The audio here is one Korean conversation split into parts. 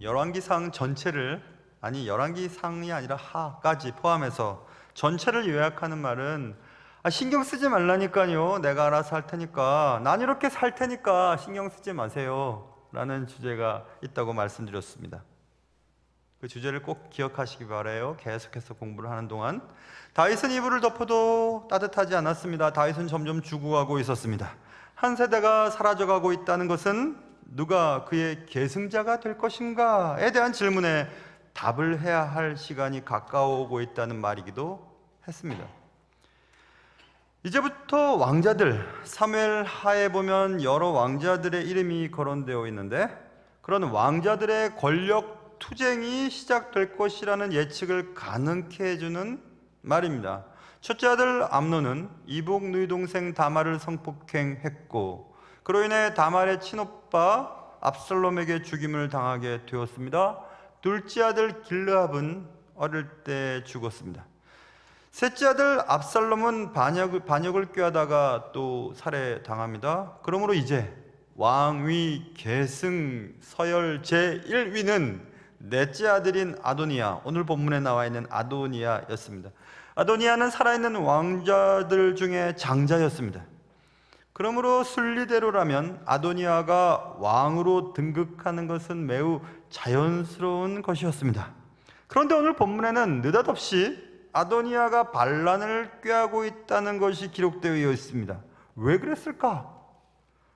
열왕기상 전체를, 아니 열왕기상이 아니라 하까지 포함해서 전체를 요약하는 말은 신경 쓰지 말라니까요, 내가 알아서 할 테니까, 난 이렇게 살 테니까 신경 쓰지 마세요 라는 주제가 있다고 말씀드렸습니다. 그 주제를 꼭 기억하시기 바라요. 계속해서 공부를 하는 동안 다윗은 이불을 덮어도 따뜻하지 않았습니다. 다윗은 점점 죽어가고 있었습니다. 한 세대가 사라져가고 있다는 것은 누가 그의 계승자가 될 것인가에 대한 질문에 답을 해야 할 시간이 가까워오고 있다는 말이기도 했습니다. 이제부터 왕자들, 사무엘 하에 보면 여러 왕자들의 이름이 거론되어 있는데, 그런 왕자들의 권력 투쟁이 시작될 것이라는 예측을 가능케 해주는 말입니다. 첫째 아들 암논은 이복 누이 동생 다말을 성폭행했고, 그로 인해 다말의 친오빠 압살롬에게 죽임을 당하게 되었습니다. 둘째 아들 길르압은 어릴 때 죽었습니다. 셋째 아들 압살롬은 반역을 꾀하다가 또 살해당합니다. 그러므로 이제 왕위 계승 서열 제1위는 넷째 아들인 아도니아, 오늘 본문에 나와 있는 아도니아였습니다. 아도니아는 살아있는 왕자들 중에 장자였습니다. 그러므로 순리대로라면 아도니아가 왕으로 등극하는 것은 매우 자연스러운 것이었습니다. 그런데 오늘 본문에는 느닷없이 아도니아가 반란을 꾀하고 있다는 것이 기록되어 있습니다. 왜 그랬을까?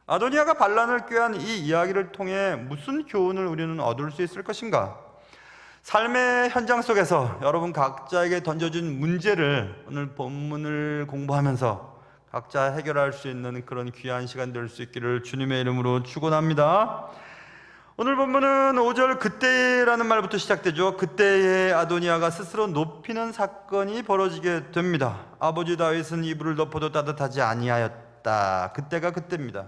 아도니아가 반란을 꾀한 이 이야기를 통해 무슨 교훈을 우리는 얻을 수 있을 것인가? 삶의 현장 속에서 여러분 각자에게 던져준 문제를 오늘 본문을 공부하면서 각자 해결할 수 있는 그런 귀한 시간 될 수 있기를 주님의 이름으로 축원합니다. 오늘 본문은 5절 그때라는 말부터 시작되죠. 그때에 아도니아가 스스로 높이는 사건이 벌어지게 됩니다. 아버지 다윗은 이불을 덮어도 따뜻하지 아니하였다. 그때가 그때입니다.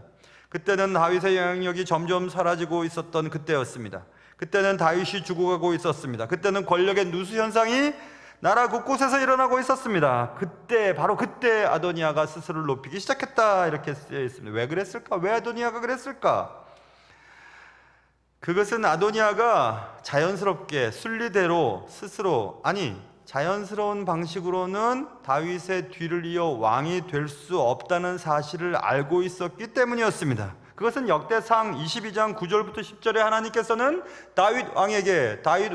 그때는 다윗의 영향력이 점점 사라지고 있었던 그때였습니다. 그때는 다윗이 죽어가고 있었습니다. 그때는 권력의 누수 현상이 나라 곳곳에서 일어나고 있었습니다. 그때, 바로 그때 아도니아가 스스로를 높이기 시작했다, 이렇게 쓰여 있습니다. 왜 그랬을까? 왜 아도니아가 그랬을까? 그것은 아도니아가 자연스럽게 순리대로 스스로, 아니 자연스러운 방식으로는 다윗의 뒤를 이어 왕이 될 수 없다는 사실을 알고 있었기 때문이었습니다. 그것은 역대상 22장 9절부터 10절에 하나님께서는 다윗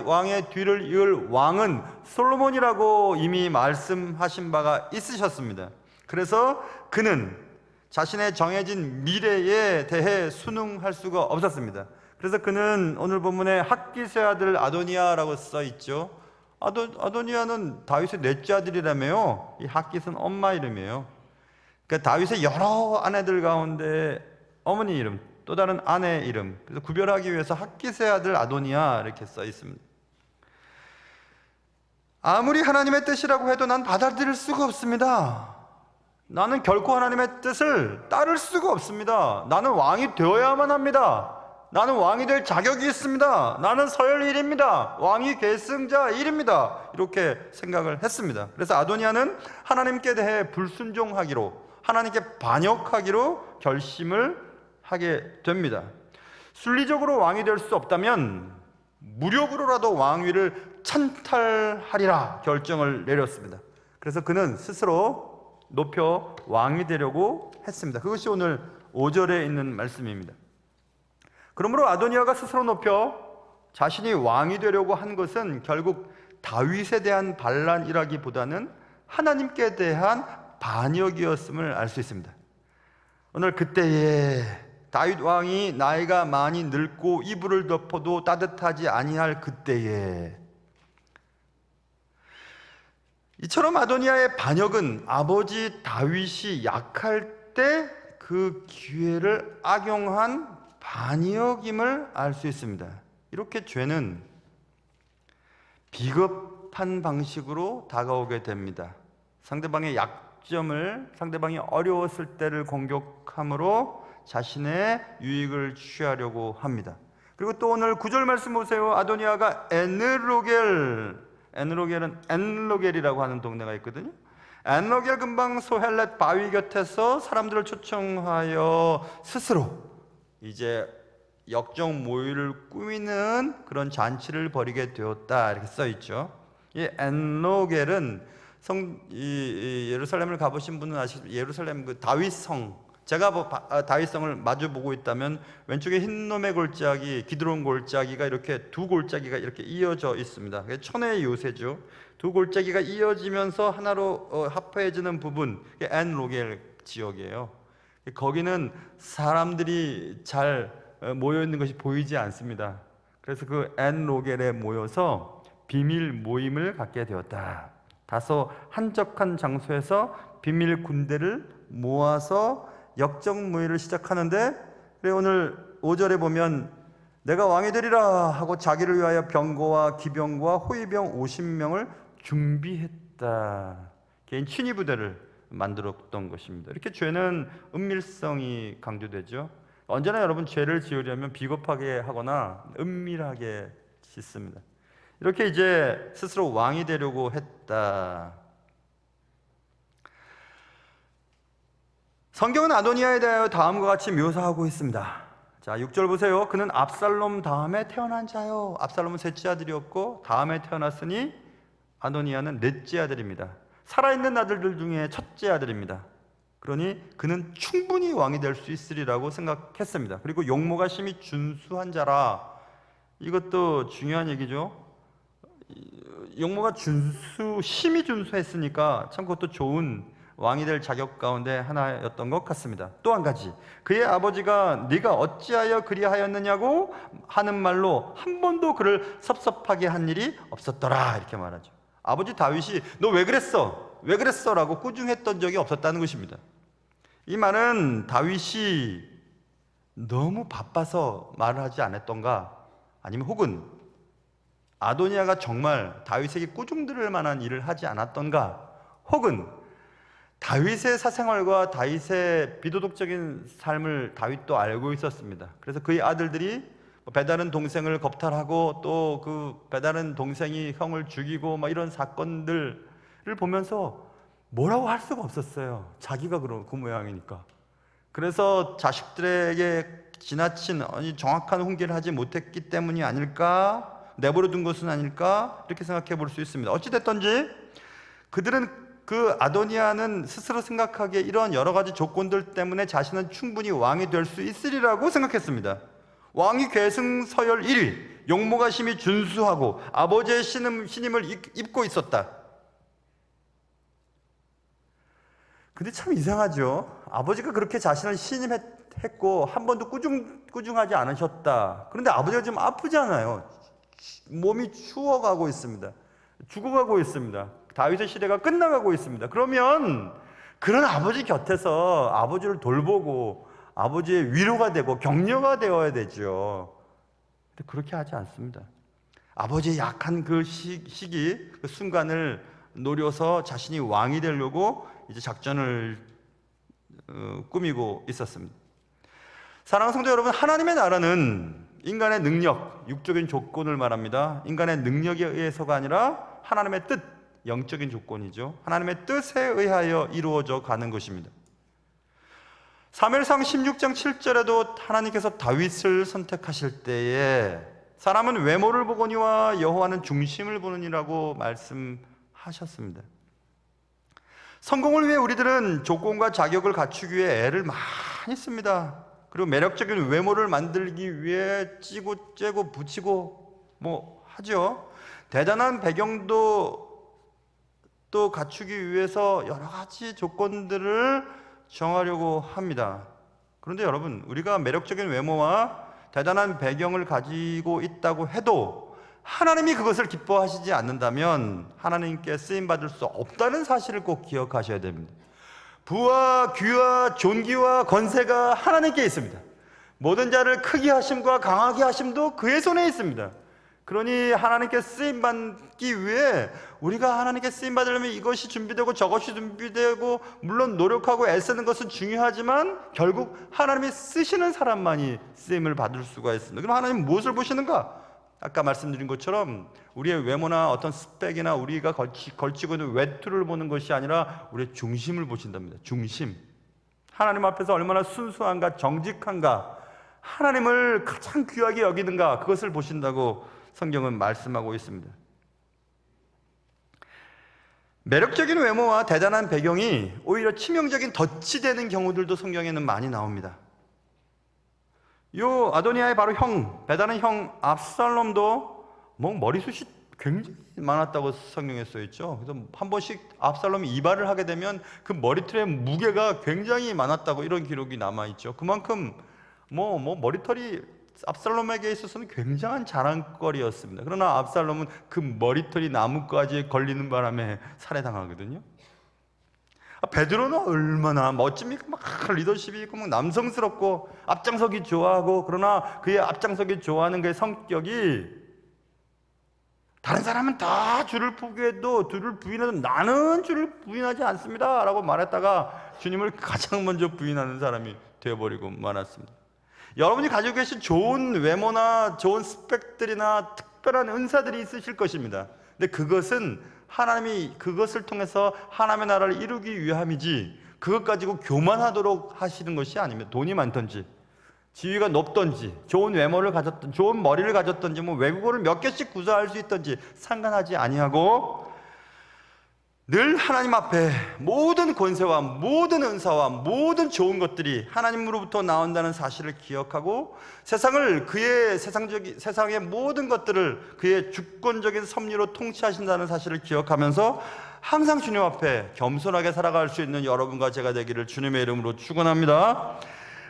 왕의 뒤를 이을 왕은 솔로몬이라고 이미 말씀하신 바가 있으셨습니다. 그래서 그는 자신의 정해진 미래에 대해 순응할 수가 없었습니다. 그래서 그는 오늘 본문에 핫깃의 아들 아도니아라고 써 있죠. 아도니아는 다윗의 넷째 아들이라며요. 이 핫깃은 엄마 이름이에요. 그러니까 다윗의 여러 아내들 가운데 어머니 이름, 또 다른 아내 이름, 그래서 구별하기 위해서 핫깃의 아들 아도니아 이렇게 써 있습니다. 아무리 하나님의 뜻이라고 해도 난 받아들일 수가 없습니다. 나는 결코 하나님의 뜻을 따를 수가 없습니다. 나는 왕이 되어야만 합니다. 나는 왕이 될 자격이 있습니다. 나는 서열 1입니다. 왕위 계승자 1입니다. 이렇게 생각을 했습니다. 그래서 아도니아는 하나님께 대해 불순종하기로, 하나님께 반역하기로 결심을 하게 됩니다. 순리적으로 왕이 될 수 없다면 무력으로라도 왕위를 찬탈하리라 결정을 내렸습니다. 그래서 그는 스스로 높여 왕이 되려고 했습니다. 그것이 오늘 5절에 있는 말씀입니다. 그러므로 아도니아가 스스로 높여 자신이 왕이 되려고 한 것은 결국 다윗에 대한 반란이라기보다는 하나님께 대한 반역이었음을 알 수 있습니다. 오늘 그때에 다윗 왕이 나이가 많이 늙고 이불을 덮어도 따뜻하지 아니할 그때에, 이처럼 아도니아의 반역은 아버지 다윗이 약할 때 그 기회를 악용한 반역임을 알 수 있습니다. 이렇게 죄는 비겁한 방식으로 다가오게 됩니다. 상대방의 약점을, 상대방이 어려웠을 때를 공격함으로 자신의 유익을 취하려고 합니다. 그리고 또 오늘 9절 말씀 보세요. 아도니아가 엔로겔은 엔로겔이라고 하는 동네가 있거든요. 엔로겔 근방 소헬렛 바위 곁에서 사람들을 초청하여 스스로 이제 역적 모의를 꾸미는 그런 잔치를 벌이게 되었다, 이렇게 써 있죠. 이 엔로겔은 예루살렘을 가보신 분은 아시겠지만 예루살렘 그 다윗성, 제가 다윗성을 마주 보고 있다면 왼쪽에 흰놈의 골짜기, 기드론 골짜기가 이렇게 두 골짜기가 이렇게 이어져 있습니다. 그게 천의 요새죠. 두 골짜기가 이어지면서 하나로 합해지는 부분, 엔로겔 지역이에요. 거기는 사람들이 잘 모여 있는 것이 보이지 않습니다. 그래서 그 엔로겔에 모여서 비밀 모임을 갖게 되었다. 다소 한적한 장소에서 비밀 군대를 모아서 역적 모의를 시작하는데, 그래 오늘 5절에 보면 내가 왕이 되리라 하고 자기를 위하여 병거와 기병과 호위병 50명을 준비했다. 개인 친위 부대를 만들었던 것입니다. 이렇게 죄는 은밀성이 강조되죠. 언제나 여러분 죄를 지으려면 비겁하게 하거나 은밀하게 짓습니다. 이렇게 이제 스스로 왕이 되려고 했다. 성경은 아도니아에 대하여 다음과 같이 묘사하고 있습니다. 자, 6절 보세요. 그는 압살롬 다음에 태어난 자요. 압살롬은 셋째 아들이었고 다음에 태어났으니 아도니아는 넷째 아들입니다. 살아있는 아들들 중에 첫째 아들입니다. 그러니 그는 충분히 왕이 될 수 있으리라고 생각했습니다. 그리고 용모가 심히 준수한 자라. 이것도 중요한 얘기죠. 용모가 심히 준수했으니까 참 그것도 좋은 왕이 될 자격 가운데 하나였던 것 같습니다. 또 한 가지, 그의 아버지가 네가 어찌하여 그리하였느냐고 하는 말로 한 번도 그를 섭섭하게 한 일이 없었더라, 이렇게 말하죠. 아버지 다윗이 너 왜 그랬어? 왜 그랬어? 라고 꾸중했던 적이 없었다는 것입니다. 이 말은 다윗이 너무 바빠서 말을 하지 않았던가, 아니면 혹은 아도니아가 정말 다윗에게 꾸중들을 만한 일을 하지 않았던가, 혹은 다윗의 사생활과 다윗의 비도덕적인 삶을 다윗도 알고 있었습니다. 그래서 그의 아들들이 배다른 동생을 겁탈하고 또 그 배다른 동생이 형을 죽이고 막 이런 사건들을 보면서 뭐라고 할 수가 없었어요. 자기가 그 모양이니까. 그래서 자식들에게 지나친 정확한 훈계를 하지 못했기 때문이 아닐까, 내버려 둔 것은 아닐까, 이렇게 생각해 볼 수 있습니다. 어찌됐든지 그들은, 그 아도니아는 스스로 생각하기에 이러한 여러 가지 조건들 때문에 자신은 충분히 왕이 될 수 있으리라고 생각했습니다. 왕위 계승 서열 1위, 용모가 심히 준수하고 아버지의 신임을 입고 있었다. 근데 참 이상하죠. 아버지가 그렇게 자신을 신임했고 한 번도 꾸중하지 않으셨다. 그런데 아버지가 지금 아프잖아요. 몸이 추워가고 있습니다. 죽어가고 있습니다. 다윗의 시대가 끝나가고 있습니다. 그러면 그런 아버지 곁에서 아버지를 돌보고 아버지의 위로가 되고 격려가 되어야 되죠. 근데 그렇게 하지 않습니다. 아버지의 약한 그 시기, 그 순간을 노려서 자신이 왕이 되려고 이제 작전을 꾸미고 있었습니다. 사랑하는 성도 여러분, 하나님의 나라는 인간의 능력, 육적인 조건을 말합니다. 인간의 능력에 의해서가 아니라 하나님의 뜻, 영적인 조건이죠. 하나님의 뜻에 의하여 이루어져 가는 것입니다. 사무엘상 16장 7절에도 하나님께서 다윗을 선택하실 때에 사람은 외모를 보거니와 여호와는 중심을 보느니라고 말씀하셨습니다. 성공을 위해 우리들은 조건과 자격을 갖추기 위해 애를 많이 씁니다. 그리고 매력적인 외모를 만들기 위해 찌고 째고 붙이고 하죠. 대단한 배경도 또 갖추기 위해서 여러 가지 조건들을 정하려고 합니다. 그런데 여러분, 우리가 매력적인 외모와 대단한 배경을 가지고 있다고 해도 하나님이 그것을 기뻐하시지 않는다면 하나님께 쓰임받을 수 없다는 사실을 꼭 기억하셔야 됩니다. 부와 귀와 존귀와 권세가 하나님께 있습니다. 모든 자를 크게 하심과 강하게 하심도 그의 손에 있습니다. 그러니 하나님께 쓰임받기 위해 우리가 하나님께 쓰임받으려면 이것이 준비되고 저것이 준비되고, 물론 노력하고 애쓰는 것은 중요하지만 결국 하나님이 쓰시는 사람만이 쓰임을 받을 수가 있습니다. 그럼 하나님은 무엇을 보시는가? 아까 말씀드린 것처럼 우리의 외모나 어떤 스펙이나 우리가 걸치고 있는 외투를 보는 것이 아니라 우리의 중심을 보신답니다. 중심. 하나님 앞에서 얼마나 순수한가, 정직한가, 하나님을 가장 귀하게 여기는가, 그것을 보신다고 성경은 말씀하고 있습니다. 매력적인 외모와 대단한 배경이 오히려 치명적인 덫이 되는 경우들도 성경에는 많이 나옵니다. 요 아도니아의 바로 배단의 형 압살롬도 머리숱이 굉장히 많았다고 성경에 써 있죠. 그래서 한 번씩 압살롬이 이발을 하게 되면 그 머리털의 무게가 굉장히 많았다고 이런 기록이 남아 있죠. 그만큼 머리털이 압살롬에게 있어서는 굉장한 자랑거리였습니다. 그러나 압살롬은 그 머리털이 나뭇가지에 걸리는 바람에 살해당하거든요. 베드로는 얼마나 멋집니까? 막 리더십이 있고 막 남성스럽고 앞장서기 좋아하고, 그러나 그의 앞장서기 좋아하는 그의 성격이 다른 사람은 다 주를 포기해도, 주를 부인해도 나는 주를 부인하지 않습니다 라고 말했다가 주님을 가장 먼저 부인하는 사람이 되어버리고 말았습니다. 여러분이 가지고 계신 좋은 외모나 좋은 스펙들이나 특별한 은사들이 있으실 것입니다. 근데 그것은 하나님이 그것을 통해서 하나님의 나라를 이루기 위함이지, 그것 가지고 교만하도록 하시는 것이 아닙니다. 돈이 많든지 지위가 높든지 좋은 외모를 가졌든지 좋은 머리를 가졌든지 외국어를 몇 개씩 구사할 수 있든지 상관하지 아니하고, 늘 하나님 앞에 모든 권세와 모든 은사와 모든 좋은 것들이 하나님으로부터 나온다는 사실을 기억하고, 세상의 모든 것들을 그의 주권적인 섭리로 통치하신다는 사실을 기억하면서 항상 주님 앞에 겸손하게 살아갈 수 있는 여러분과 제가 되기를 주님의 이름으로 축원합니다.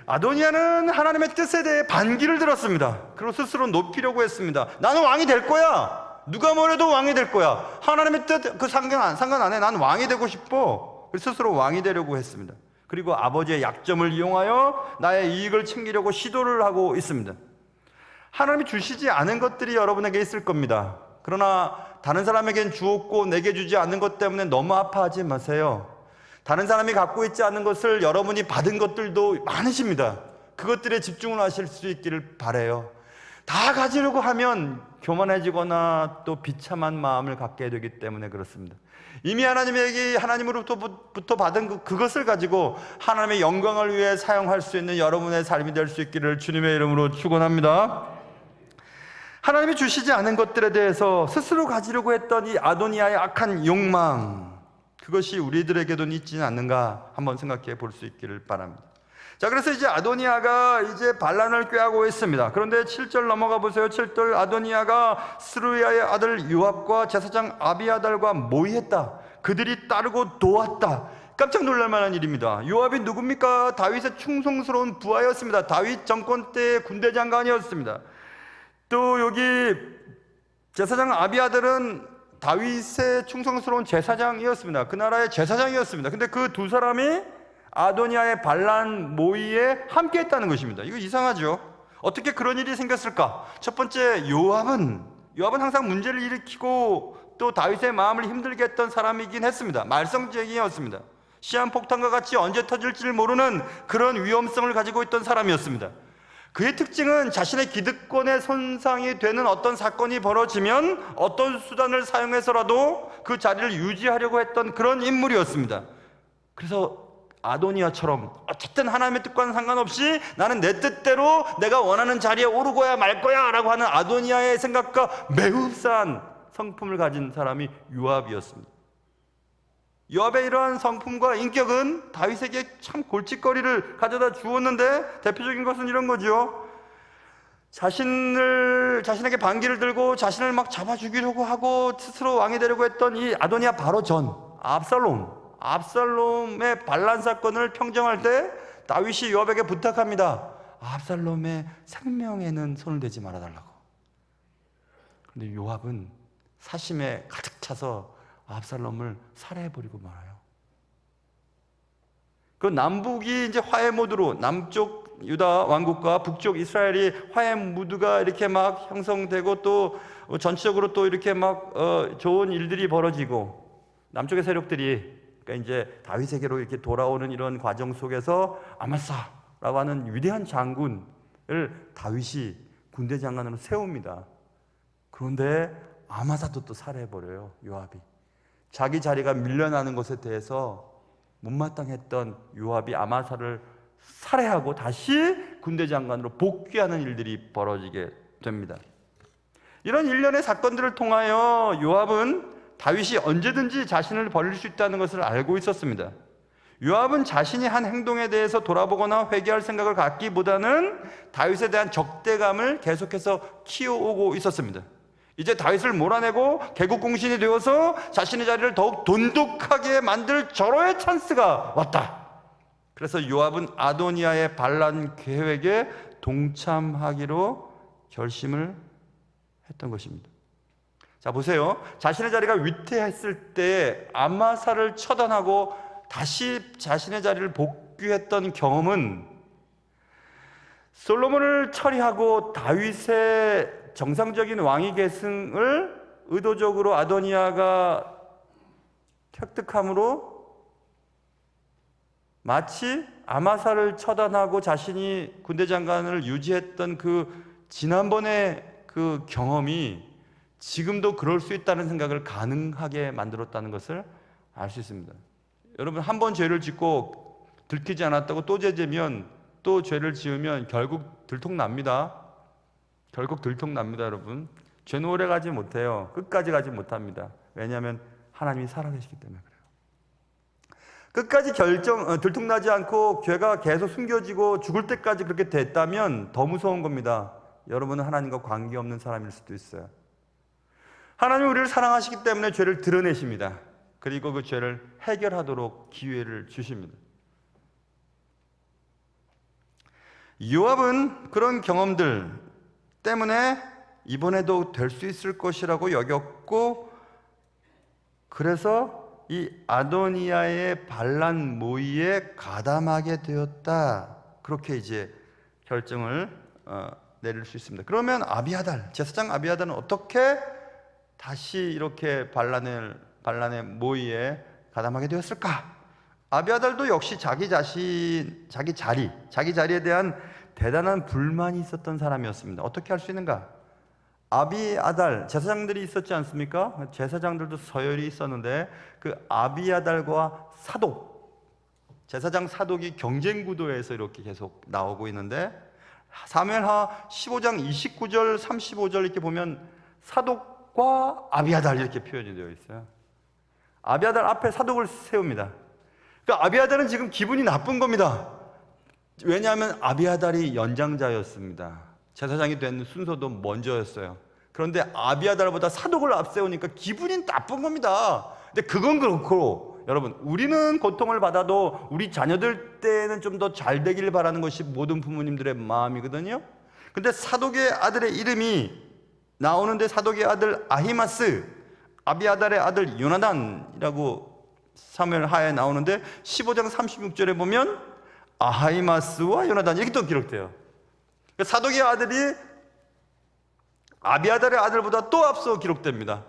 아도니아는 하나님의 뜻에 대해 반기를 들었습니다. 그리고 스스로 높이려고 했습니다. 나는 왕이 될 거야. 누가 뭐래도 왕이 될 거야. 하나님의 뜻 상관 안 해. 난 왕이 되고 싶어. 스스로 왕이 되려고 했습니다. 그리고 아버지의 약점을 이용하여 나의 이익을 챙기려고 시도를 하고 있습니다. 하나님이 주시지 않은 것들이 여러분에게 있을 겁니다. 그러나 다른 사람에겐 주었고 내게 주지 않은 것 때문에 너무 아파하지 마세요. 다른 사람이 갖고 있지 않은 것을 여러분이 받은 것들도 많으십니다. 그것들에 집중을 하실 수 있기를 바라요. 다 가지려고 하면 교만해지거나 또 비참한 마음을 갖게 되기 때문에 그렇습니다. 이미 하나님으로부터 받은 그것을 가지고 하나님의 영광을 위해 사용할 수 있는 여러분의 삶이 될 수 있기를 주님의 이름으로 축원합니다. 하나님이 주시지 않은 것들에 대해서 스스로 가지려고 했던 이 아도니아의 악한 욕망, 그것이 우리들에게도 있지는 않는가 한번 생각해 볼 수 있기를 바랍니다. 자, 그래서 이제 아도니아가 이제 반란을 꾀하고 있습니다. 그런데 7절 넘어가 보세요. 7절, 아도니아가 스루야의 아들 요압과 제사장 아비아달과 모의했다. 그들이 따르고 도왔다. 깜짝 놀랄 만한 일입니다. 요압이 누굽니까? 다윗의 충성스러운 부하였습니다. 다윗 정권 때의 군대 장관이었습니다. 또 여기 제사장 아비아달은 다윗의 충성스러운 제사장이었습니다. 그 나라의 제사장이었습니다. 근데 그 두 사람이 아도니아의 반란 모의에 함께 했다는 것입니다. 이거 이상하죠? 어떻게 그런 일이 생겼을까? 첫 번째, 요압은 항상 문제를 일으키고 또 다윗의 마음을 힘들게 했던 사람이긴 했습니다. 말썽쟁이였습니다. 시한폭탄과 같이 언제 터질지 모르는 그런 위험성을 가지고 있던 사람이었습니다. 그의 특징은 자신의 기득권에 손상이 되는 어떤 사건이 벌어지면 어떤 수단을 사용해서라도 그 자리를 유지하려고 했던 그런 인물이었습니다. 그래서 아도니아처럼 어쨌든 하나님의 뜻과는 상관없이 나는 내 뜻대로 내가 원하는 자리에 오르고야 말 거야 라고 하는 아도니아의 생각과 매우 흡사한 성품을 가진 사람이 요압이었습니다. 요압의 이러한 성품과 인격은 다윗에게 참 골칫거리를 가져다 주었는데, 대표적인 것은 이런 거죠. 자신에게 반기를 들고 자신을 막 잡아 죽이려고 하고 스스로 왕이 되려고 했던 이 아도니아 바로 전 압살롬의 반란 사건을 평정할 때 다윗이 요압에게 부탁합니다. 압살롬의 생명에는 손을 대지 말아달라고. 그런데 요압은 사심에 가득 차서 압살롬을 살해해버리고 말아요. 그 남북이 이제 화해 모드로, 남쪽 유다 왕국과 북쪽 이스라엘이 화해 무드가 이렇게 막 형성되고 또 전체적으로 또 이렇게 막 좋은 일들이 벌어지고, 남쪽의 세력들이 그러니까 이제 다윗에게로 이렇게 돌아오는 이런 과정 속에서 아마사라고 하는 위대한 장군을 다윗이 군대 장관으로 세웁니다. 그런데 아마사도 또 살해해버려요. 요압이 자기 자리가 밀려나는 것에 대해서 못마땅했던 요압이 아마사를 살해하고 다시 군대 장관으로 복귀하는 일들이 벌어지게 됩니다. 이런 일련의 사건들을 통하여 요압은 다윗이 언제든지 자신을 버릴 수 있다는 것을 알고 있었습니다. 요압은 자신이 한 행동에 대해서 돌아보거나 회개할 생각을 갖기보다는 다윗에 대한 적대감을 계속해서 키워오고 있었습니다. 이제 다윗을 몰아내고 개국공신이 되어서 자신의 자리를 더욱 돈독하게 만들 절호의 찬스가 왔다. 그래서 요압은 아도니아의 반란 계획에 동참하기로 결심을 했던 것입니다. 자, 보세요. 자신의 자리가 위태했을 때 아마사를 처단하고 다시 자신의 자리를 복귀했던 경험은 솔로몬을 처리하고 다윗의 정상적인 왕위 계승을 의도적으로 아도니아가 획득함으로 마치 아마사를 처단하고 자신이 군대 장관을 유지했던 그 지난번의 그 경험이 지금도 그럴 수 있다는 생각을 가능하게 만들었다는 것을 알 수 있습니다. 여러분, 한 번 죄를 짓고 들키지 않았다고 또 죄지면, 또 죄를 지으면 결국 들통납니다. 결국 들통납니다, 여러분. 죄는 오래 가지 못해요. 끝까지 가지 못합니다. 왜냐하면 하나님이 살아계시기 때문에 그래요. 끝까지 들통나지 않고 죄가 계속 숨겨지고 죽을 때까지 그렇게 됐다면 더 무서운 겁니다. 여러분은 하나님과 관계없는 사람일 수도 있어요. 하나님은 우리를 사랑하시기 때문에 죄를 드러내십니다. 그리고 그 죄를 해결하도록 기회를 주십니다. 요압은 그런 경험들 때문에 이번에도 될 수 있을 것이라고 여겼고, 그래서 이 아도니아의 반란 모의에 가담하게 되었다. 그렇게 이제 결정을 내릴 수 있습니다. 그러면 아비아달, 제사장 아비아달은 어떻게 다시 이렇게 반란의 모의에 가담하게 되었을까? 아비아달도 역시 자기 자리에 대한 대단한 불만이 있었던 사람이었습니다. 어떻게 할 수 있는가? 아비아달, 제사장들이 있었지 않습니까? 제사장들도 서열이 있었는데 그 아비아달과 사독, 제사장 사독이 경쟁 구도에서 이렇게 계속 나오고 있는데, 사무엘하 15장 29절 35절 이렇게 보면 사독과 아비아달 이렇게 표현이 되어 있어요. 아비아달 앞에 사독을 세웁니다. 그러니까 아비아달은 지금 기분이 나쁜 겁니다. 왜냐하면 아비아달이 연장자였습니다. 제사장이 된 순서도 먼저였어요. 그런데 아비아달보다 사독을 앞세우니까 기분이 나쁜 겁니다. 근데 그건 그렇고, 여러분, 우리는 고통을 받아도 우리 자녀들 때는 좀 더 잘 되길 바라는 것이 모든 부모님들의 마음이거든요. 근데 사독의 아들의 이름이 나오는데 사독의 아들 아히마스, 아비아달의 아들 요나단이라고 사무엘 하에 나오는데 15장 36절에 보면 아히마스와 요나단 이렇게 또 기록돼요. 사독의 아들이 아비아달의 아들보다 또 앞서 기록됩니다.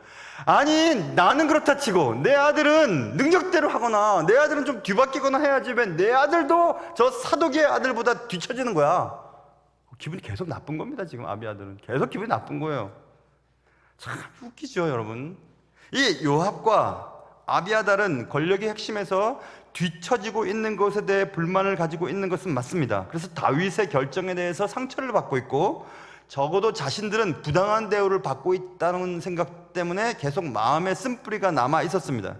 아니, 나는 그렇다 치고 내 아들은 능력대로 하거나 내 아들은 좀 뒤바뀌거나 해야지 왜 내 아들도 저 사독의 아들보다 뒤처지는 거야? 기분이 계속 나쁜 겁니다. 지금 아비아달은 계속 기분이 나쁜 거예요. 참 웃기죠, 여러분. 이 요압과 아비아달은 권력의 핵심에서 뒤처지고 있는 것에 대해 불만을 가지고 있는 것은 맞습니다. 그래서 다윗의 결정에 대해서 상처를 받고 있고, 적어도 자신들은 부당한 대우를 받고 있다는 생각 때문에 계속 마음에 쓴뿌리가 남아 있었습니다.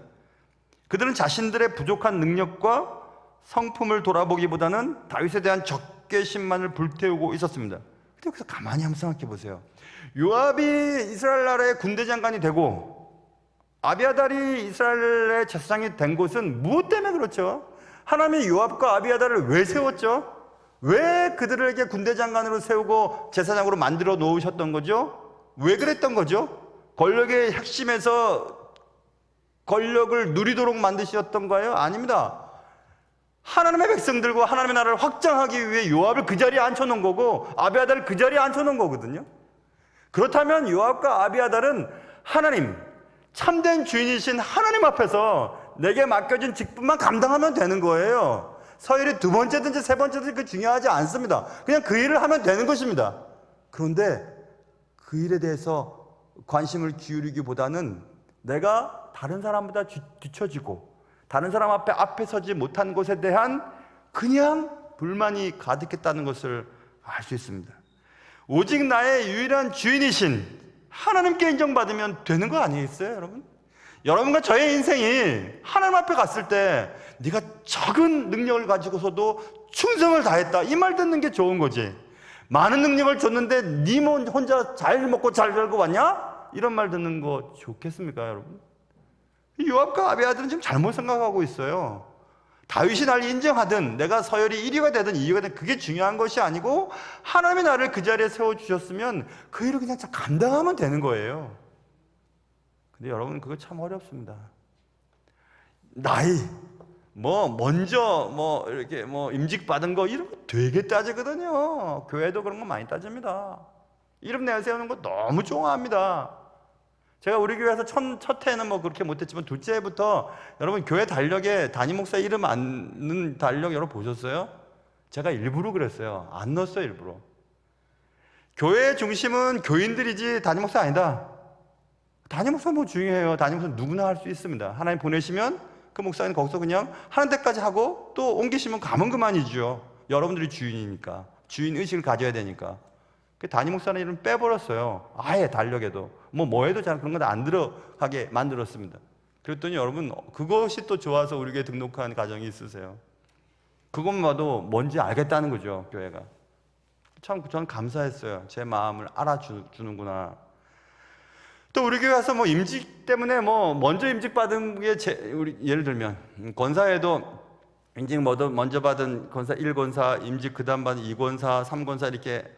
그들은 자신들의 부족한 능력과 성품을 돌아보기보다는 다윗에 대한 적개심만을 불태우고 있었습니다. 그래서 가만히 한번 생각해 보세요. 요압이 이스라엘 나라의 군대 장관이 되고 아비아달이 이스라엘의 제사장이 된 것은 무엇 때문에 그렇죠? 하나님이 요압과 아비아달을 왜 세웠죠? 왜 그들에게 군대 장관으로 세우고 제사장으로 만들어 놓으셨던 거죠? 왜 그랬던 거죠? 권력의 핵심에서 권력을 누리도록 만드셨던 거예요? 아닙니다. 하나님의 백성들과 하나님의 나라를 확장하기 위해 요압을 그 자리에 앉혀놓은 거고 아비아달을 그 자리에 앉혀놓은 거거든요. 그렇다면 요압과 아비아달은 하나님, 참된 주인이신 하나님 앞에서 내게 맡겨진 직분만 감당하면 되는 거예요. 서열이 두 번째든지 세 번째든지 그 중요하지 않습니다. 그냥 그 일을 하면 되는 것입니다. 그런데 그 일에 대해서 관심을 기울이기보다는 내가 다른 사람보다 뒤처지고 다른 사람 앞에 서지 못한 것에 대한 그냥 불만이 가득했다는 것을 알 수 있습니다. 오직 나의 유일한 주인이신 하나님께 인정받으면 되는 거 아니겠어요, 여러분? 여러분과 저의 인생이 하나님 앞에 갔을 때 네가 적은 능력을 가지고서도 충성을 다했다, 이 말 듣는 게 좋은 거지. 많은 능력을 줬는데 네 혼자 잘 먹고 잘 살고 왔냐? 이런 말 듣는 거 좋겠습니까, 여러분? 요압과 아비아들은 지금 잘못 생각하고 있어요. 다윗이 날 인정하든 내가 서열이 1위가 되든 2위가 되든 그게 중요한 것이 아니고, 하나님이 나를 그 자리에 세워주셨으면 그 일을 그냥 감당하면 되는 거예요. 근데 여러분, 그거 참 어렵습니다. 나이, 먼저 이렇게 임직 받은 거 이런 거 되게 따지거든요. 교회도 그런 거 많이 따집니다. 이름 내세우는 거 너무 좋아합니다. 제가 우리 교회에서 첫 해는 그렇게 못했지만 둘째 해부터 여러분 교회 달력에 담임 목사 이름 안 넣는 달력 여러분 보셨어요? 제가 일부러 그랬어요. 안 넣었어요, 일부러. 교회의 중심은 교인들이지 담임 목사 아니다. 담임 목사 중요해요. 담임 목사 누구나 할 수 있습니다. 하나님 보내시면 그 목사님 거기서 그냥 하는 데까지 하고 또 옮기시면 가면 그만이죠. 여러분들이 주인이니까, 주인 의식을 가져야 되니까. 그 담임 목사는 이름 빼버렸어요. 아예 달력에도 뭐해도 잘 그런 거 안 들어가게 만들었습니다. 그랬더니 여러분, 그것이 또 좋아서 우리 교회 등록한 가정이 있으세요. 그것만 봐도 뭔지 알겠다는 거죠, 교회가. 참 저는 감사했어요. 제 마음을 알아주는구나. 또 우리 교회 와서 임직 때문에 먼저 임직 받은 게 우리 예를 들면 권사에도 임직 먼저 받은 권사 1권사, 임직 그다음 받은 2권사, 3권사 이렇게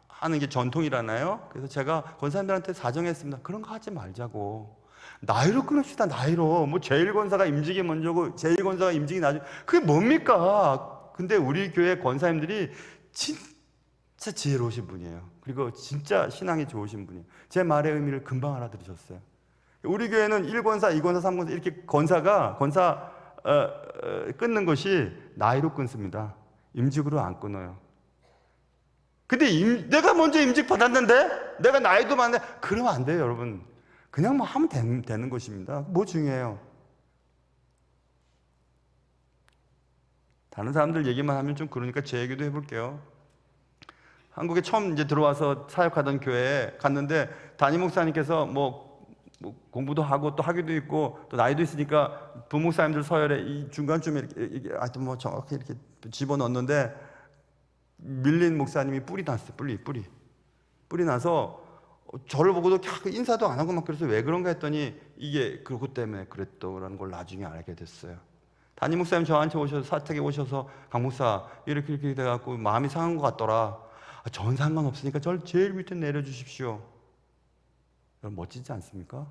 하는 게 전통이라나요? 그래서 제가 권사님들한테 사정했습니다. 그런 거 하지 말자고. 나이로 끊읍시다, 나이로. 제1권사가 임직이 먼저고 제2권사가 임직이 나중에. 그게 뭡니까? 근데 우리 교회 권사님들이 진짜 지혜로우신 분이에요. 그리고 진짜 신앙이 좋으신 분이에요. 제 말의 의미를 금방 알아들으셨어요. 우리 교회는 1권사, 2권사, 3권사 이렇게 권사 끊는 것이 나이로 끊습니다. 임직으로 안 끊어요. 근데 내가 먼저 임직 받았는데 내가 나이도 많은데 그러면 안 돼요, 여러분. 그냥 하면 되는 것입니다. 뭐 중요해요? 다른 사람들 얘기만 하면 좀 그러니까 제 얘기도 해볼게요. 한국에 처음 이제 들어와서 사역하던 교회에 갔는데 담임 목사님께서 공부도 하고 또 학위도 있고 또 나이도 있으니까 부목사님들 서열에 이 중간쯤에 이렇게 하여튼 정확히 이렇게 집어넣었는데 밀린 목사님이 뿔이 났어요. 뿔이 나서 저를 보고도 인사도 안 하고 그래서 왜 그런가 했더니 이게 그것 때문에 그랬더라는 걸 나중에 알게 됐어요. 담임 목사님 저한테 오셔서 사택에 오셔서 강 목사 이렇게 돼갖고 마음이 상한 것 같더라. 전 상관없으니까 저를 제일 밑에 내려주십시오. 여러분 멋지지 않습니까?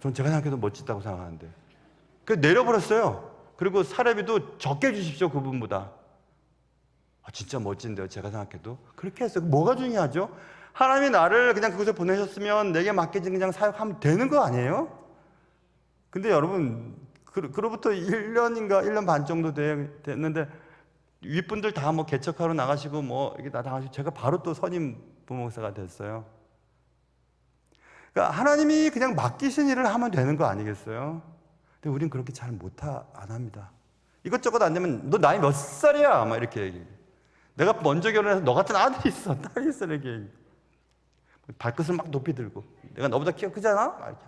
전 제가 생각해도 멋지다고 생각하는데. 그래서 내려버렸어요. 그리고 사례비도 적게 주십시오, 그분보다. 진짜 멋진데요, 제가 생각해도. 그렇게 했어요. 뭐가 중요하죠? 하나님이 나를 그냥 그곳에 보내셨으면 내게 맡겨진 그냥 사역하면 되는 거 아니에요? 근데 여러분, 그로부터 1년인가 1년 반 정도 됐는데 윗분들 다 개척하러 나가시고 이게 다 나가시고 제가 바로 또 선임 부목사가 됐어요. 그러니까 하나님이 그냥 맡기신 일을 하면 되는 거 아니겠어요? 근데 우린 그렇게 잘 안 합니다. 이것저것 안 되면 너 나이 몇 살이야? 이렇게 얘기해요. 내가 먼저 결혼해서 너 같은 아들이 있어, 딸이 있어, 이렇게 발끝을 높이 들고 내가 너보다 키가 크잖아? 이렇게.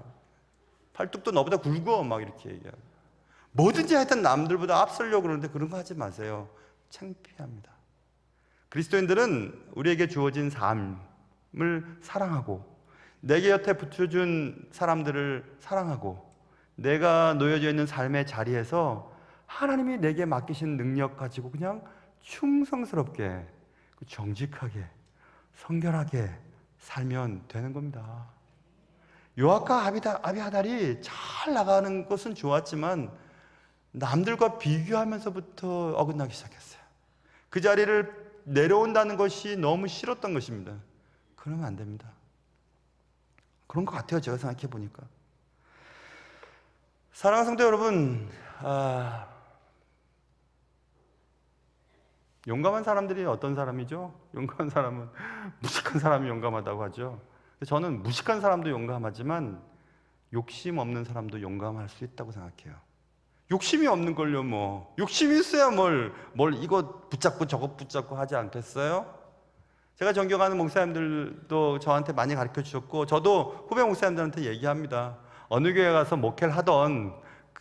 팔뚝도 너보다 굵어, 이렇게 얘기하고. 뭐든지 하여튼 남들보다 앞서려고 그러는데 그런 거 하지 마세요. 창피합니다. 그리스도인들은 우리에게 주어진 삶을 사랑하고 내게 곁에 붙여준 사람들을 사랑하고 내가 놓여져 있는 삶의 자리에서 하나님이 내게 맡기신 능력 가지고 그냥 충성스럽게 정직하게 성결하게 살면 되는 겁니다. 요압과 아비아달이 잘 나가는 것은 좋았지만 남들과 비교하면서부터 어긋나기 시작했어요. 그 자리를 내려온다는 것이 너무 싫었던 것입니다. 그러면 안 됩니다. 그런 것 같아요, 제가 생각해 보니까. 사랑하는 성도 여러분, 용감한 사람들이 어떤 사람이죠? 용감한 사람은 무식한 사람이 용감하다고 하죠. 저는 무식한 사람도 용감하지만 욕심 없는 사람도 용감할 수 있다고 생각해요. 욕심이 없는 걸요, 뭐. 욕심이 있어야 뭘 이거 붙잡고 저거 붙잡고 하지 않겠어요? 제가 존경하는 목사님들도 저한테 많이 가르쳐 주셨고, 저도 후배 목사님들한테 얘기합니다. 어느 교회 가서 목회를 하던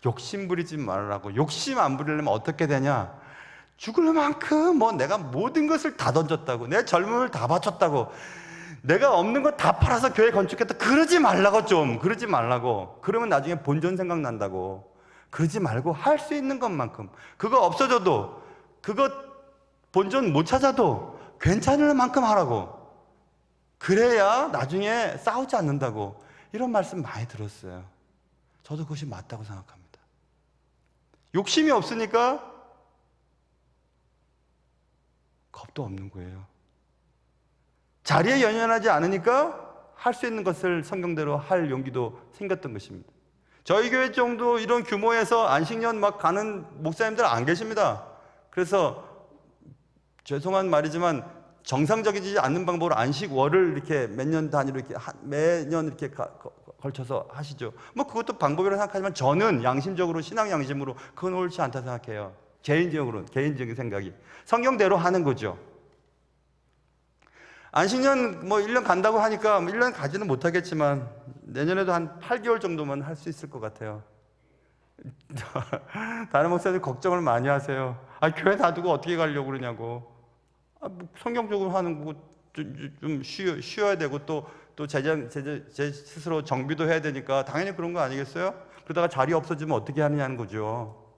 욕심 부리지 말라고. 욕심 안 부리려면 어떻게 되냐? 죽을 만큼 내가 모든 것을 다 던졌다고, 내 젊음을 다 바쳤다고, 내가 없는 거 다 팔아서 교회 건축했다. 그러지 말라고. 좀 그러지 말라고. 그러면 나중에 본전 생각난다고. 그러지 말고 할 수 있는 것만큼, 그거 없어져도, 그거 본전 못 찾아도 괜찮을 만큼 하라고. 그래야 나중에 싸우지 않는다고. 이런 말씀 많이 들었어요. 저도 그것이 맞다고 생각합니다. 욕심이 없으니까 겁도 없는 거예요. 자리에 연연하지 않으니까 할 수 있는 것을 성경대로 할 용기도 생겼던 것입니다. 저희 교회 정도 이런 규모에서 안식년 막 가는 목사님들 안 계십니다. 그래서 죄송한 말이지만 정상적이지 않는 방법으로 안식월을 이렇게 몇 년 단위로 이렇게 매년 이렇게 걸쳐서 하시죠. 뭐 그것도 방법이라고 생각하지만 저는 양심적으로, 신앙 양심으로 그건 옳지 않다 생각해요. 개인적인 생각이. 성경대로 하는 거죠. 안식년 1년 간다고 하니까 1년 가지는 못하겠지만 내년에도 한 8개월 정도만 할 수 있을 것 같아요. 다른 목사님 걱정을 많이 하세요. 교회 놔두고 어떻게 가려고 그러냐고. 성경적으로 하는 거 좀 쉬어야 되고 또 제 스스로 정비도 해야 되니까 당연히 그런 거 아니겠어요? 그러다가 자리 없어지면 어떻게 하느냐는 거죠.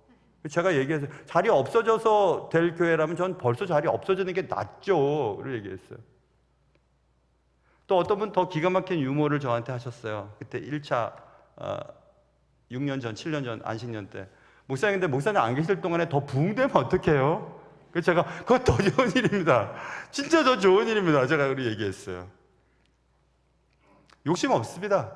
제가 얘기했어요. 자리 없어져서 될 교회라면 전 벌써 자리 없어지는 게 낫죠. 를 얘기했어요. 또 어떤 분 더 기가 막힌 유머를 저한테 하셨어요. 그때 1차 6년 전, 7년 전 안식년 때. 목사님, 근데 목사님 안 계실 동안에 더 부흥되면 어떡해요? 그래서 제가 그거 더 좋은 일입니다. 진짜 더 좋은 일입니다. 제가 그렇게 얘기했어요. 욕심 없습니다.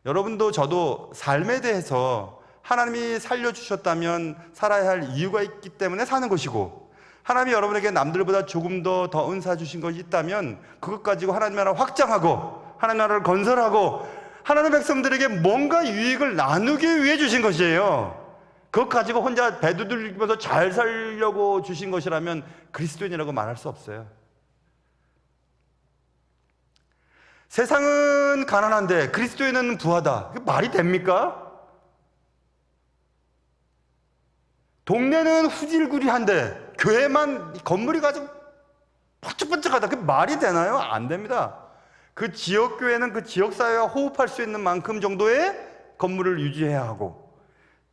여러분도 저도 삶에 대해서 하나님이 살려주셨다면 살아야 할 이유가 있기 때문에 사는 것이고, 하나님이 여러분에게 남들보다 조금 더 은사 주신 것이 있다면 그것 가지고 하나님 나라를 확장하고 하나님 나라를 건설하고 하나님의 백성들에게 뭔가 유익을 나누기 위해 주신 것이에요. 그것 가지고 혼자 배두들기면서 잘 살려고 주신 것이라면 그리스도인이라고 말할 수 없어요. 세상은 가난한데 그리스도인은 부하다. 그게 말이 됩니까? 동네는 후질구리한데 교회만 건물이 가지고 번쩍번쩍하다. 그게 말이 되나요? 안 됩니다. 그 지역교회는 그 지역사회와 호흡할 수 있는 만큼 정도의 건물을 유지해야 하고,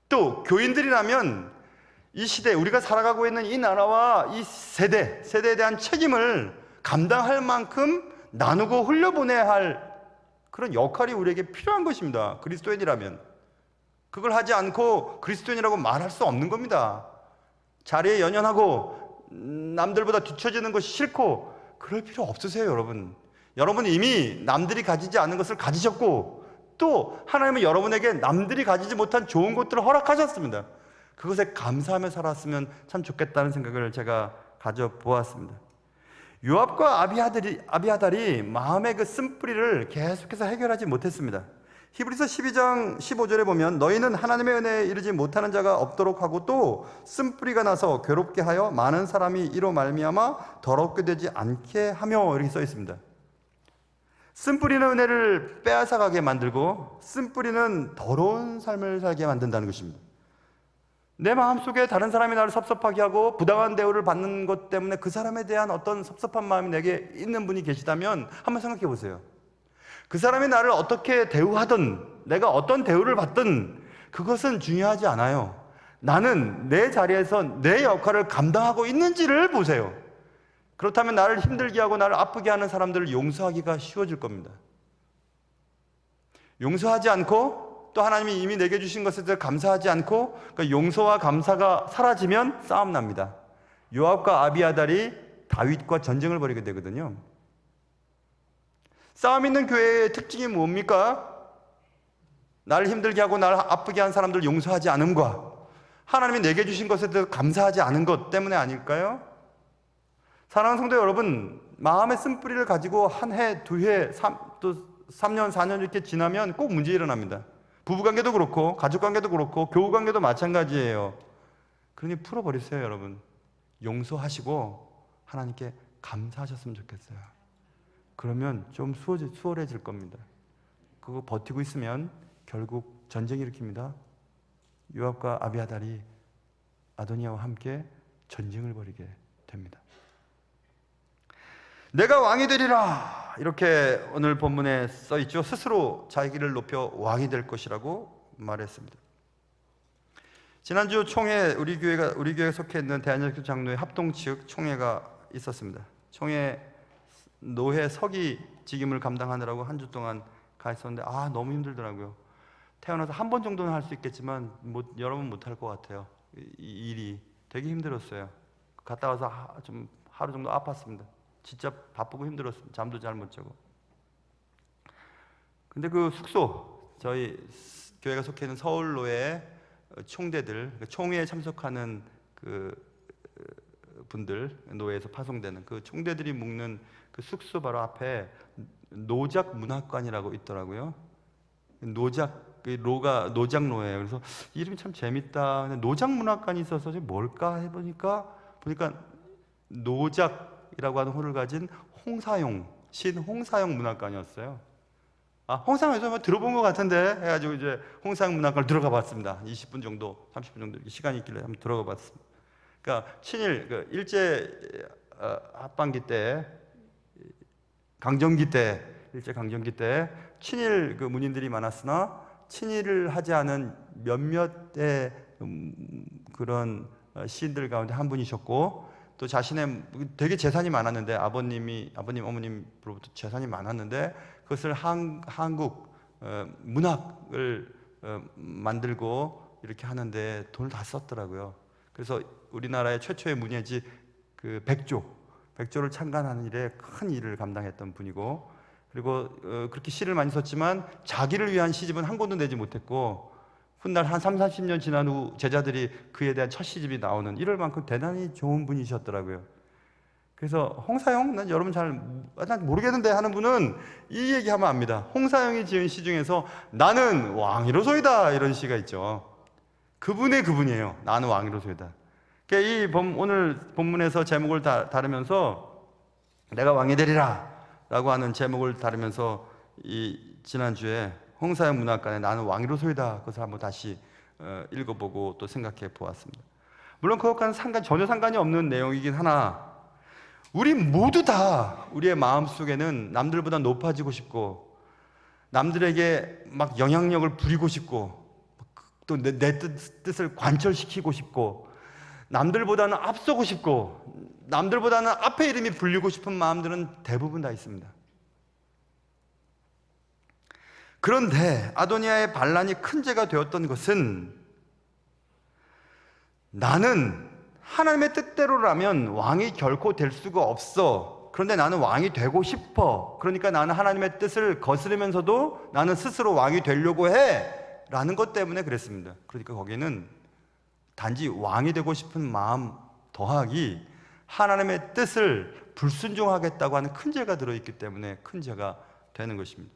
또 교인들이라면 이 시대, 우리가 살아가고 있는 이 나라와 이 세대에 대한 책임을 감당할 만큼 나누고 흘려보내야 할 그런 역할이 우리에게 필요한 것입니다. 그리스도인이라면. 그걸 하지 않고 그리스도인이라고 말할 수 없는 겁니다. 자리에 연연하고 남들보다 뒤처지는 것이 싫고 그럴 필요 없으세요, 여러분. 여러분은 이미 남들이 가지지 않은 것을 가지셨고, 또 하나님은 여러분에게 남들이 가지지 못한 좋은 것들을 허락하셨습니다. 그것에 감사하며 살았으면 참 좋겠다는 생각을 제가 가져보았습니다. 요압과 아비아달이 마음의 그 쓴뿌리를 계속해서 해결하지 못했습니다. 히브리서 12장 15절에 보면 너희는 하나님의 은혜에 이르지 못하는 자가 없도록 하고 또 쓴뿌리가 나서 괴롭게 하여 많은 사람이 이로 말미암아 더럽게 되지 않게 하며, 이렇게 써 있습니다. 쓴뿌리는 은혜를 빼앗아가게 만들고 쓴뿌리는 더러운 삶을 살게 만든다는 것입니다. 내 마음속에 다른 사람이 나를 섭섭하게 하고 부당한 대우를 받는 것 때문에 그 사람에 대한 어떤 섭섭한 마음이 내게 있는 분이 계시다면 한번 생각해 보세요. 그 사람이 나를 어떻게 대우하든 내가 어떤 대우를 받든 그것은 중요하지 않아요. 나는 내 자리에서 내 역할을 감당하고 있는지를 보세요. 그렇다면 나를 힘들게 하고 나를 아프게 하는 사람들을 용서하기가 쉬워질 겁니다. 용서하지 않고 또 하나님이 이미 내게 주신 것에 대해 감사하지 않고 그 용서와 감사가 사라지면 싸움 납니다. 요압과 아비아달이 다윗과 전쟁을 벌이게 되거든요. 싸움 있는 교회의 특징이 뭡니까? 나를 힘들게 하고 나를 아프게 한 사람들을 용서하지 않음과 하나님이 내게 주신 것에 대해 감사하지 않은 것 때문에 아닐까요? 사랑하는 성도 여러분, 마음의 쓴뿌리를 가지고 한 해, 두 해, 또 3년, 4년 이렇게 지나면 꼭 문제 일어납니다. 부부관계도 그렇고 가족관계도 그렇고 교우관계도 마찬가지예요. 그러니 풀어버리세요. 여러분, 용서하시고 하나님께 감사하셨으면 좋겠어요. 그러면 좀 수월해질 겁니다. 그거 버티고 있으면 결국 전쟁 일으킵니다. 요압과 아비아달이 아도니아와 함께 전쟁을 벌이게 됩니다. 내가 왕이 되리라, 이렇게 오늘 본문에 써 있죠. 스스로 자기를 높여 왕이 될 것이라고 말했습니다. 지난주 총회, 우리 교회가 속해 있는 대한민국 장로회 합동 측 총회가 있었습니다. 총회 노회 서기 직임을 감당하느라고 한 주 동안 가 있었는데 너무 힘들더라고요. 태어나서 한 번 정도는 할 수 있겠지만 여러 번 못 할 것 같아요. 이 일이 되게 힘들었어요. 갔다 와서 좀 하루 정도 아팠습니다. 진짜 바쁘고 힘들었습니다. 잠도 잘 못 자고. 근데 그 숙소, 저희 교회가 속해 있는 서울로의 총대들, 총회에 참석하는 그 분들, 노예에서 파송되는 그 총대들이 묵는 그 숙소 바로 앞에 노작 문학관이라고 있더라고요. 노작노예요. 그래서 이름이 참 재밌다. 노작 문학관이 있어서 뭘까 해보니까 노작이라고 하는 호를 가진 신 홍사용 문학관이었어요. 홍사용에서 들어본 것 같은데 해가지고 이제 홍사용 문학관을 들어가 봤습니다. 20분 정도, 30분 정도 시간이 있길래 한번 들어가 봤습니다. 그러니까 친일 일제 합방기 때, 일제 강점기 때 친일 문인들이 많았으나 친일을 하지 않은 몇몇의 그런 시인들 가운데 한 분이셨고, 또 자신의 되게 재산이 많았는데 아버님, 어머님으로부터 재산이 많았는데 그것을 한국 문학을 만들고 이렇게 하는데 돈을 다 썼더라고요. 그래서 우리나라의 최초의 문예지 그 백조를 창간하는 일에 큰 일을 감당했던 분이고, 그리고 그렇게 시를 많이 썼지만 자기를 위한 시집은 한 권도 내지 못했고, 훗날 한 30-40년 지난 후 제자들이 그에 대한 첫 시집이 나오는 이럴 만큼 대단히 좋은 분이셨더라고요. 그래서 홍사용, 난 여러분 난 모르겠는데 하는 분은 이 얘기하면 압니다. 홍사용이 지은 시 중에서 나는 왕이로소이다, 이런 시가 있죠. 그분이에요. 나는 왕이로소이다. 그러니까 오늘 본문에서 제목을 다루면서 내가 왕이 되리라 라고 하는 제목을 다루면서 지난주에 홍사용 문학관에 나는 왕이로소이다, 그것을 한번 다시 읽어보고 또 생각해 보았습니다. 물론 그것과는 전혀 상관이 없는 내용이긴 하나, 우리 모두 다 우리의 마음속에는 남들보다 높아지고 싶고, 남들에게 막 영향력을 부리고 싶고, 또 내 뜻을 관철시키고 싶고, 남들보다는 앞서고 싶고, 남들보다는 앞에 이름이 불리고 싶은 마음들은 대부분 다 있습니다. 그런데 아도니아의 반란이 큰 죄가 되었던 것은, 나는 하나님의 뜻대로라면 왕이 결코 될 수가 없어. 그런데 나는 왕이 되고 싶어. 그러니까 나는 하나님의 뜻을 거스르면서도 나는 스스로 왕이 되려고 해. 라는 것 때문에 그랬습니다. 그러니까 거기는 단지 왕이 되고 싶은 마음 더하기 하나님의 뜻을 불순종하겠다고 하는 큰 죄가 들어있기 때문에 큰 죄가 되는 것입니다.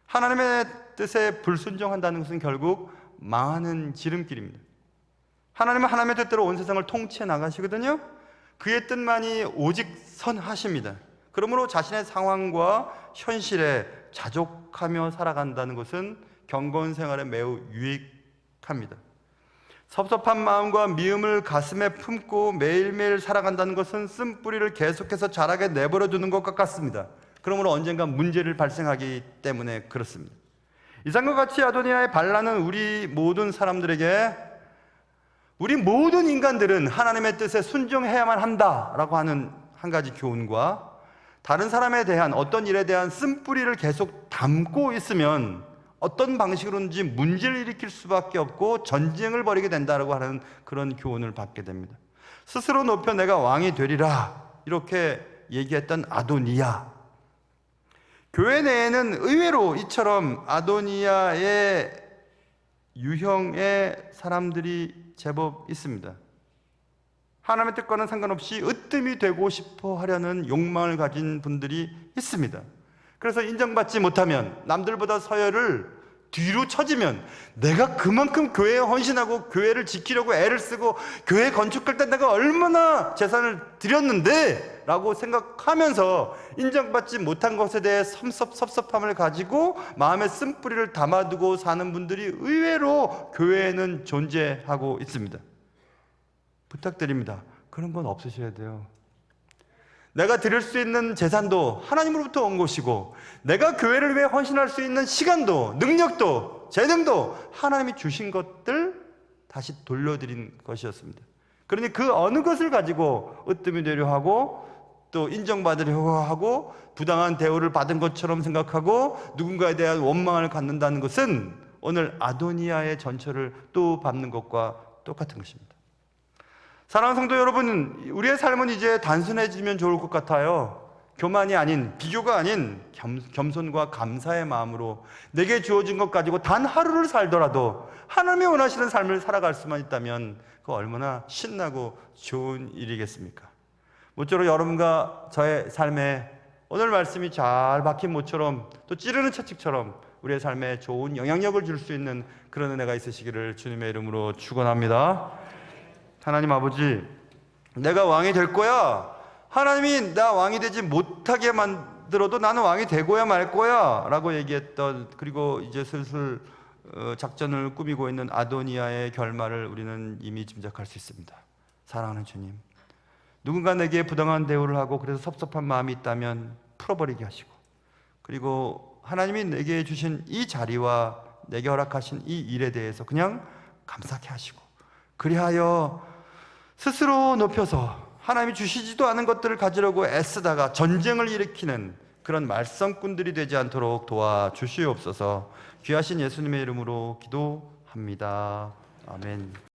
하나님의 뜻에 불순종한다는 것은 결국 망하는 지름길입니다. 하나님은 하나님의 뜻대로 온 세상을 통치해 나가시거든요. 그의 뜻만이 오직 선하십니다. 그러므로 자신의 상황과 현실에 자족하며 살아간다는 것은 경건 생활에 매우 유익합니다. 섭섭한 마음과 미움을 가슴에 품고 매일매일 살아간다는 것은 쓴뿌리를 계속해서 자라게 내버려 두는 것과 같습니다. 그러므로 언젠가 문제를 발생하기 때문에 그렇습니다. 이상과 같이 아도니아의 반란은 우리 모든 사람들에게, 우리 모든 인간들은 하나님의 뜻에 순종해야만 한다라고 하는 한 가지 교훈과, 다른 사람에 대한 어떤 일에 대한 쓴뿌리를 계속 담고 있으면 어떤 방식으로든지 문제를 일으킬 수밖에 없고 전쟁을 벌이게 된다라고 하는 그런 교훈을 받게 됩니다. 스스로 높여 내가 왕이 되리라 이렇게 얘기했던 아도니아, 교회 내에는 의외로 이처럼 아도니아의 유형의 사람들이 제법 있습니다. 하나님의 뜻과는 상관없이 으뜸이 되고 싶어 하려는 욕망을 가진 분들이 있습니다. 그래서 인정받지 못하면 남들보다 서열을 뒤로 처지면 내가 그만큼 교회에 헌신하고 교회를 지키려고 애를 쓰고 교회 건축할 때 내가 얼마나 재산을 들였는데 라고 생각하면서 인정받지 못한 것에 대해 섭섭함을 가지고 마음에 쓴뿌리를 담아두고 사는 분들이 의외로 교회에는 존재하고 있습니다. 부탁드립니다. 그런 건 없으셔야 돼요. 내가 드릴 수 있는 재산도 하나님으로부터 온 것이고 내가 교회를 위해 헌신할 수 있는 시간도 능력도 재능도 하나님이 주신 것들 다시 돌려드린 것이었습니다. 그러니 그 어느 것을 가지고 으뜸이 되려 하고 또 인정받으려고 하고 부당한 대우를 받은 것처럼 생각하고 누군가에 대한 원망을 갖는다는 것은 오늘 아도니아의 전철을 또 밟는 것과 똑같은 것입니다. 사랑하는 성도 여러분, 우리의 삶은 이제 단순해지면 좋을 것 같아요. 교만이 아닌, 비교가 아닌 겸손과 감사의 마음으로 내게 주어진 것 가지고 단 하루를 살더라도 하나님이 원하시는 삶을 살아갈 수만 있다면 그거 얼마나 신나고 좋은 일이겠습니까? 모쪼록 여러분과 저의 삶에 오늘 말씀이 잘 박힌 모처럼 또 찌르는 채찍처럼 우리의 삶에 좋은 영향력을 줄 수 있는 그런 은혜가 있으시기를 주님의 이름으로 축원합니다. 하나님 아버지, 내가 왕이 될 거야. 하나님이 나 왕이 되지 못하게 만들어도 나는 왕이 되고야 말 거야 라고 얘기했던, 그리고 이제 슬슬 작전을 꾸미고 있는 아도니아의 결말을 우리는 이미 짐작할 수 있습니다. 사랑하는 주님, 누군가 내게 부당한 대우를 하고 그래서 섭섭한 마음이 있다면 풀어버리게 하시고, 그리고 하나님이 내게 주신 이 자리와 내게 허락하신 이 일에 대해서 그냥 감사케 하시고, 그리하여 스스로 높여서 하나님이 주시지도 않은 것들을 가지려고 애쓰다가 전쟁을 일으키는 그런 말썽꾼들이 되지 않도록 도와주시옵소서. 귀하신 예수님의 이름으로 기도합니다. 아멘.